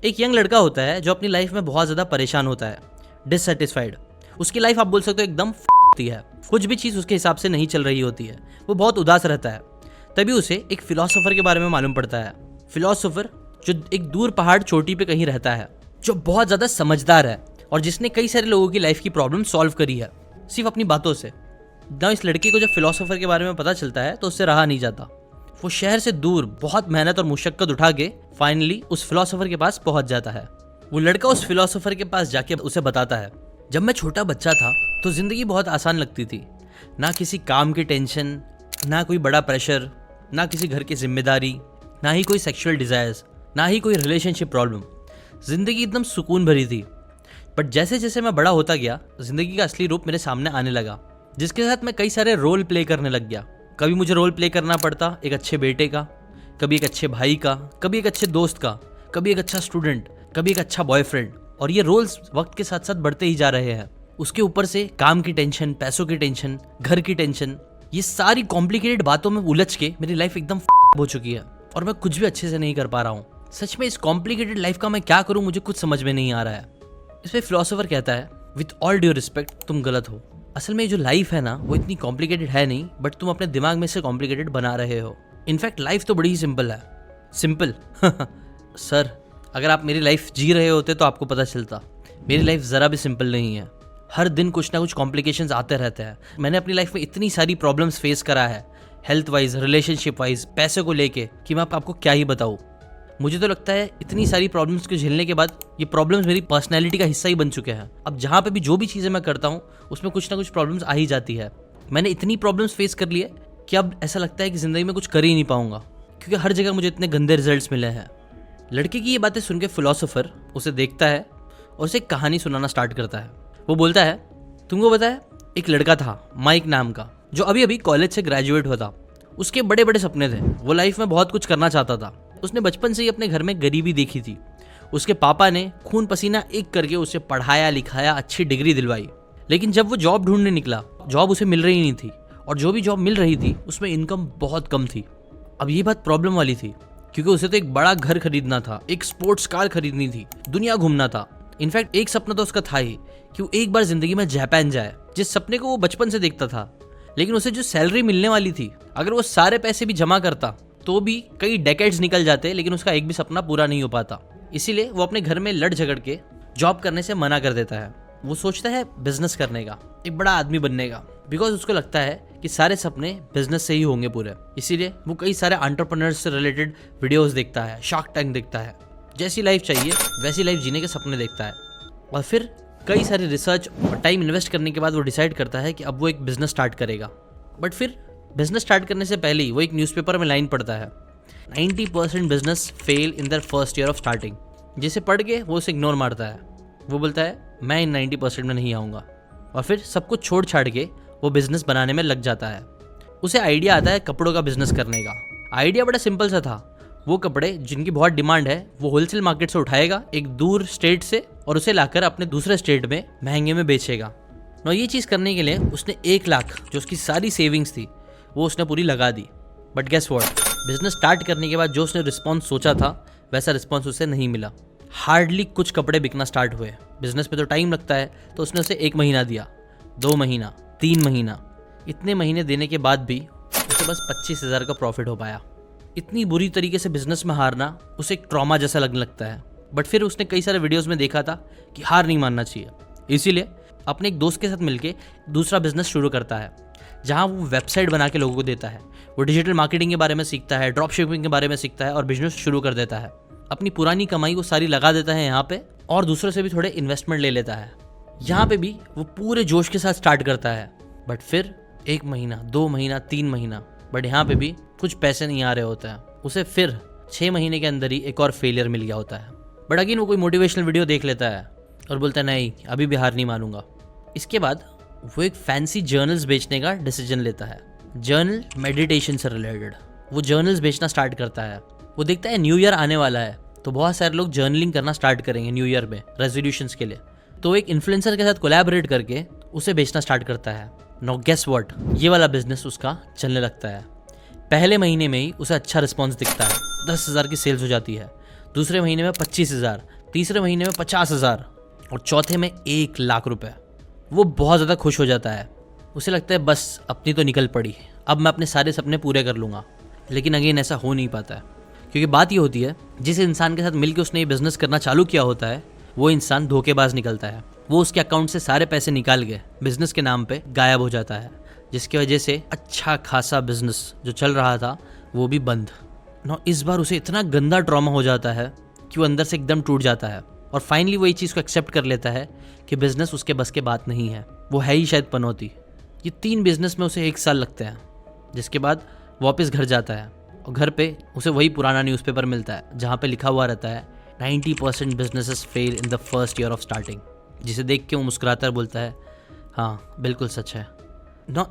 एक यंग लड़का होता है जो अपनी लाइफ में बहुत ज़्यादा परेशान होता है, डिससेटिस्फाइड। उसकी लाइफ आप बोल सकते हो एकदम होती है, कुछ भी चीज़ उसके हिसाब से नहीं चल रही होती है, वो बहुत उदास रहता है। तभी उसे एक फिलोसोफर के बारे में मालूम पड़ता है। फिलोसोफर जो एक दूर पहाड़ चोटी पे कहीं रहता है, जो बहुत ज़्यादा समझदार है और जिसने कई सारे लोगों की लाइफ की प्रॉब्लम सॉल्व करी है सिर्फ अपनी बातों से। ना इस लड़के को जब फिलोसोफर के बारे में पता चलता है तो उससे रहा नहीं जाता। वो शहर से दूर बहुत मेहनत और मुशक्कत उठा के फाइनली उस फिलोसोफर के पास पहुंच जाता है। वो लड़का उस फिलोसोफर के पास जाके उसे बताता है, जब मैं छोटा बच्चा था तो जिंदगी बहुत आसान लगती थी। ना किसी काम की टेंशन, ना कोई बड़ा प्रेशर, ना किसी घर की जिम्मेदारी, ना ही कोई सेक्सुअल डिजायर्स, ना ही कोई रिलेशनशिप प्रॉब्लम। जिंदगी एकदम सुकून भरी थी। बट जैसे जैसे मैं बड़ा होता गया, जिंदगी का असली रूप मेरे सामने आने लगा, जिसके साथ मैं कई सारे रोल प्ले करने लग गया। कभी मुझे रोल प्ले करना पड़ता एक अच्छे बेटे का, कभी एक अच्छे भाई का, कभी एक अच्छे दोस्त का, कभी एक अच्छा स्टूडेंट, कभी एक अच्छा बॉयफ्रेंड। और ये रोल्स वक्त के साथ साथ बढ़ते ही जा रहे हैं। उसके ऊपर से काम की टेंशन, पैसों की टेंशन, घर की टेंशन, ये सारी कॉम्प्लिकेटेड बातों में उलझ के मेरी लाइफ एकदम हो चुकी है और मैं कुछ भी अच्छे से नहीं कर पा रहा हूँ। सच में इस कॉम्प्लिकेटेड लाइफ का मैं क्या करूँ, मुझे कुछ समझ में नहीं आ रहा है। इस पे फिलोसोफर कहता है, विथ ऑल ड्यू रिस्पेक्ट, तुम गलत हो। असल में जो लाइफ है ना, वो इतनी कॉम्प्लिकेटेड है नहीं, बट तुम अपने दिमाग में से कॉम्प्लिकेटेड बना रहे हो। इनफैक्ट लाइफ तो बड़ी ही सिंपल है। सिंपल? सर, अगर आप मेरी लाइफ जी रहे होते तो आपको पता चलता, मेरी लाइफ ज़रा भी सिंपल नहीं है। हर दिन कुछ ना कुछ कॉम्प्लिकेशंस आते रहते हैं। मैंने अपनी लाइफ में इतनी सारी प्रॉब्लम्स फेस करा है, हेल्थ वाइज, रिलेशनशिप वाइज, पैसे को लेके, कि मैं आपको क्या ही बताऊँ। मुझे तो लगता है इतनी सारी प्रॉब्लम्स को झेलने के बाद ये प्रॉब्लम्स मेरी पर्सनैलिटी का हिस्सा ही बन चुके हैं। अब जहाँ पे भी जो भी चीज़ें मैं करता हूँ उसमें कुछ ना कुछ प्रॉब्लम्स आ ही जाती है। मैंने इतनी प्रॉब्लम्स फेस कर ली है कि अब ऐसा लगता है कि ज़िंदगी में कुछ कर ही नहीं पाऊंगा, क्योंकि हर जगह मुझे इतने गंदे रिजल्ट्स मिले हैं। लड़के की ये बातें सुन के फिलोसोफर उसे देखता है और उसे एक कहानी सुनाना स्टार्ट करता है। वो बोलता है, तुमको पता है, एक लड़का था माइक नाम का, जो अभी अभी कॉलेज से ग्रेजुएट हुआ था। उसके बड़े बड़े सपने थे, वो लाइफ में बहुत कुछ करना चाहता था। उसने बचपन से ही अपने घर में गरीबी देखी थी। उसके पापा ने खून पसीना एक करके उसे पढ़ाया लिखाया, अच्छी डिग्री दिलवाई। लेकिन जब वो जॉब ढूंढने निकला, जॉब उसे मिल रही नहीं थी, और जो भी जॉब मिल रही थी उसमें इनकम बहुत कम थी। अब ये बात प्रॉब्लम वाली थी, क्योंकि उसे तो एक बड़ा घर खरीदना था, एक स्पोर्ट्स कार खरीदनी थी, दुनिया घूमना था। इनफैक्ट एक सपना तो उसका था ही कि वो एक बार जिंदगी में जापान जाए, जिस सपने को वो बचपन से देखता था। लेकिन उसे जो सैलरी मिलने वाली थी, अगर वो सारे पैसे भी जमा करता तो भी कई डेकेड्स निकल जाते, लेकिन उसका एक भी सपना पूरा नहीं हो पाता। इसीलिए वो अपने घर में लड़ झगड़ के जॉब करने से मना कर देता है। वो सोचता है बिजनेस करने का, एक बड़ा आदमी बनने का, बिकॉज उसको लगता है कि सारे सपने बिजनेस से ही होंगे पूरे। इसीलिए वो कई सारे एंटरप्रेन्योर्स से रिलेटेड वीडियोस देखता है, शार्क टैंक देखता है, जैसी लाइफ चाहिए वैसी लाइफ जीने के सपने देखता है। और फिर कई सारे रिसर्च और टाइम इन्वेस्ट करने के बाद वो डिसाइड करता है कि अब वो एक बिजनेस स्टार्ट करेगा। बट फिर बिजनेस स्टार्ट करने से पहले ही वो एक न्यूज़पेपर में लाइन पढ़ता है, 90% business fail in their first year of starting. जिसे पढ़ के वो उसे इग्नोर मारता है। वो बोलता है, मैं इन 90% में नहीं आऊँगा। और फिर सब कुछ छोड़ छाड़ के वो बिजनेस बनाने में लग जाता है। उसे आइडिया आता है कपड़ों का बिजनेस करने का। आइडिया बड़ा सिंपल सा था। वो कपड़े जिनकी बहुत डिमांड है वो होलसेल मार्केट से उठाएगा एक दूर स्टेट से, और उसे लाकर अपने दूसरे स्टेट में महंगे में बेचेगा। और ये चीज़ करने के लिए उसने 1 लाख, जो उसकी सारी सेविंग्स थी, वो उसने पूरी लगा दी। But guess what, business start करने के बाद जो उसने रिस्पॉन्स सोचा था वैसा रिस्पॉन्स उसे नहीं मिला। हार्डली कुछ कपड़े बिकना स्टार्ट हुए। बिजनेस में तो टाइम लगता है, तो उसने उसे 1 महीना दिया, 2 महीना, 3 महीना। इतने महीने देने के बाद भी उसे बस 25,000 का प्रॉफिट हो पाया। इतनी बुरी तरीके से बिजनेस में हारना उसे एक ट्रॉमा जैसा लगने लगता है। बट फिर उसने कई सारे वीडियोस में देखा था कि हार नहीं मानना चाहिए। इसीलिए अपने एक दोस्त के साथ मिलके दूसरा बिजनेस शुरू करता है, जहाँ वो वेबसाइट बना के लोगों को देता है। वो डिजिटल मार्केटिंग के बारे में सीखता है, ड्रॉप शिपिंग के बारे में सीखता है और बिजनेस शुरू कर देता है। अपनी पुरानी कमाई वो सारी लगा देता है यहाँ पे, और दूसरों से भी थोड़े इन्वेस्टमेंट ले लेता है। यहाँ पे भी वो पूरे जोश के साथ स्टार्ट करता है। बट फिर 1 महीना, 2 महीना, 3 महीना, बट यहाँ पे भी कुछ पैसे नहीं आ रहे होते हैं। उसे फिर 6 महीने के अंदर ही एक और फेलियर मिल गया होता है। बट अगेन वो कोई मोटिवेशनल वीडियो देख लेता है और बोलता है, नहीं, अभी भी हार नहीं मानूंगा। इसके बाद वो एक फैंसी जर्नल्स बेचने का डिसीजन लेता है, जर्नल मेडिटेशन से रिलेटेड। वो जर्नल्स बेचना स्टार्ट करता है। वो देखता है न्यू ईयर आने वाला है, तो बहुत सारे लोग जर्नलिंग करना स्टार्ट करेंगे न्यू ईयर में रेजोल्यूशंस के लिए। तो एक इन्फ्लुएंसर के साथ कोलैबोरेट करके उसे बेचना स्टार्ट करता है। नो गेस व्हाट, ये वाला बिजनेस उसका चलने लगता है। पहले महीने में ही उसे अच्छा रिस्पॉन्स दिखता है, 10,000 की सेल्स हो जाती है। दूसरे महीने में 25,000, तीसरे महीने में 50,000 और चौथे में 1,00,000 रुपए। वो बहुत ज़्यादा खुश हो जाता है। उसे लगता है बस अपनी तो निकल पड़ी, अब मैं अपने सारे सपने पूरे कर लूँगा। लेकिन अगेन ऐसा हो नहीं पाता है, क्योंकि बात ये होती है जिस इंसान के साथ मिलकर उसने ये बिज़नेस करना चालू किया होता है वो इंसान धोखेबाज निकलता है। वो उसके अकाउंट से सारे पैसे निकाल के बिज़नेस के नाम पे गायब हो जाता है, जिसकी वजह से अच्छा खासा बिज़नेस जो चल रहा था वो भी बंद। ना इस बार उसे इतना गंदा ट्रॉमा हो जाता है कि वो अंदर से एकदम टूट जाता है और फाइनली वो ये चीज़ को एक्सेप्ट कर लेता है कि बिज़नेस उसके बस के बात नहीं है, वो है ही शायद पनौती। ये 3 बिज़नेस में उसे 1 साल लगते हैं, जिसके बाद वापस घर जाता है और घर पे उसे वही पुराना न्यूज़पेपर मिलता है जहाँ पे लिखा हुआ रहता है 90% businesses fail in the first year of starting, जिसे देख के वो मुस्कुराता बोलता है हाँ बिल्कुल सच है। ना